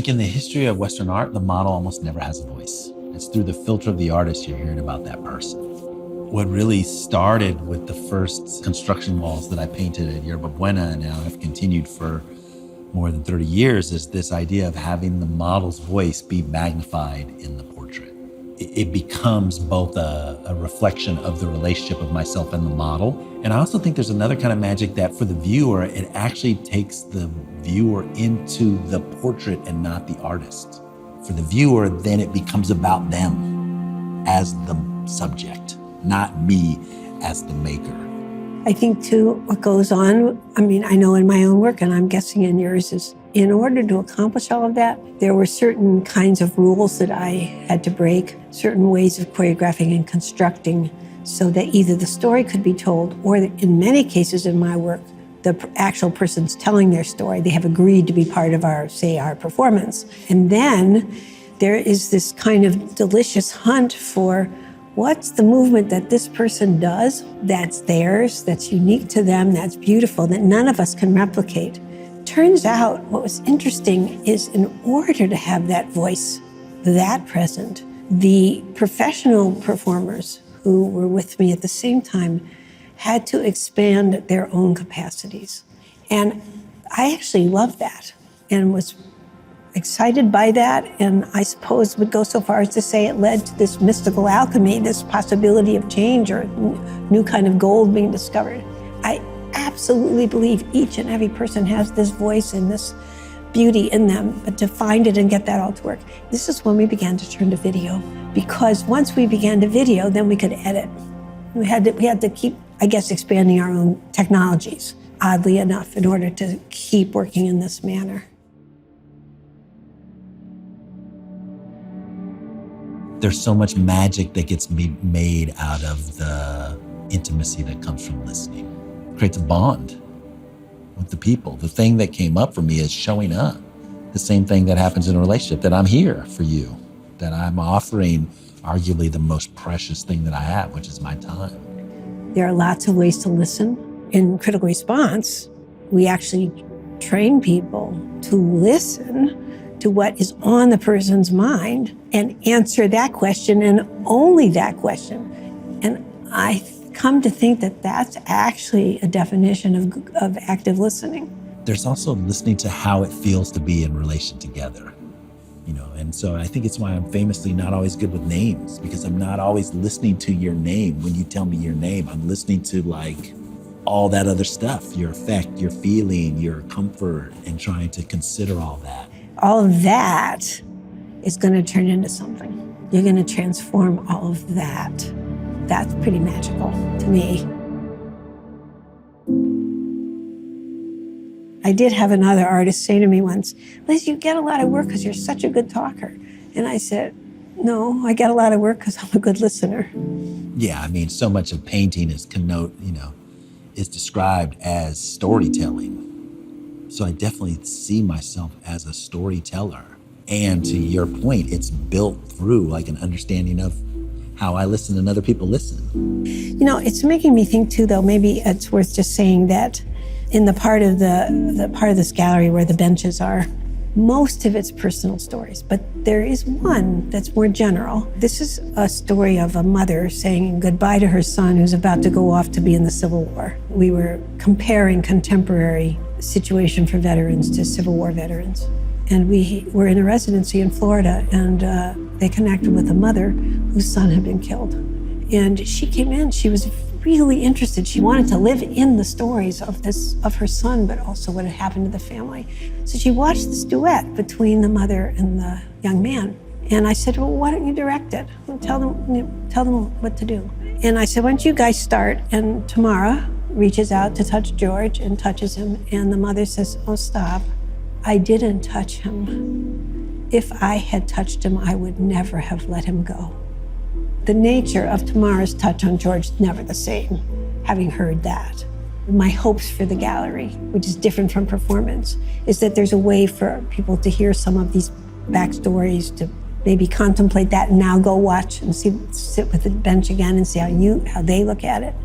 think in the history of Western art, the model almost never has a voice. It's through the filter of the artist you're hearing about that person. What really started with the first construction walls that I painted at Yerba, Buena, and now I've continued for more than 30 years, is this idea of having the model's voice be magnified in the portrait. It becomes both a reflection of the relationship of myself and the model. And I also think there's another kind of magic that for the viewer, it actually takes the viewer into the portrait and not the artist. For the viewer, then it becomes about them as the subject, not me as the maker. I think too, what goes on, I know in my own work, and I'm guessing in yours, is in order to accomplish all of that, there were certain kinds of rules that I had to break, certain ways of choreographing and constructing so that either the story could be told or that in many cases in my work, the actual person's telling their story. They have agreed to be part of our performance. And then there is this kind of delicious hunt for what's the movement that this person does that's theirs, that's unique to them, that's beautiful, that none of us can replicate. Turns out what was interesting is in order to have that voice that present, the professional performers who were with me at the same time had to expand their own capacities. And I actually loved that and was excited by that, and I suppose would go so far as to say it led to this mystical alchemy, this possibility of change or new kind of gold being discovered. I absolutely believe each and every person has this voice and this beauty in them, but to find it and get that all to work. This is when we began to turn to video, because once we began to video, then we could edit. We had to keep, I guess, expanding our own technologies, oddly enough, in order to keep working in this manner. There's so much magic that gets made out of the intimacy that comes from listening. It creates a bond with the people. The thing that came up for me is showing up. The same thing that happens in a relationship, that I'm here for you, that I'm offering arguably the most precious thing that I have, which is my time. There are lots of ways to listen. In critical response, we actually train people to listen to what is on the person's mind and answer that question and only that question. And I come to think that that's actually a definition of active listening. There's also listening to how it feels to be in relation together, and so I think it's why I'm famously not always good with names, because I'm not always listening to your name when you tell me your name. I'm listening to all that other stuff, your affect, your feeling, your comfort, and trying to consider all that. All of that is going to turn into something. You're going to transform all of that. That's pretty magical to me. I did have another artist say to me once, Liz, you get a lot of work because you're such a good talker. And I said, no, I get a lot of work because I'm a good listener. Yeah, so much of painting is is described as storytelling. So I definitely see myself as a storyteller. And to your point, it's built through an understanding of how I listen and other people listen. It's making me think too, though, maybe it's worth just saying that in the part of this gallery where the benches are, most of it's personal stories, but there is one that's more general. This is a story of a mother saying goodbye to her son who's about to go off to be in the Civil War. We were comparing contemporary situation for veterans to Civil War veterans. And we were in a residency in Florida, and they connected with a mother whose son had been killed. And she came in, she was really interested. She wanted to live in the stories of her son, but also what had happened to the family. So she watched this duet between the mother and the young man. And I said, well, why don't you direct it? Tell them what to do. And I said, why don't you guys start? And Tamara reaches out to touch George and touches him. And the mother says, oh, stop. I didn't touch him. If I had touched him, I would never have let him go. The nature of Tamara's touch on George is never the same, having heard that. My hopes for the gallery, which is different from performance, is that there's a way for people to hear some of these backstories, to maybe contemplate that and now go watch and sit with the bench again and see how they look at it.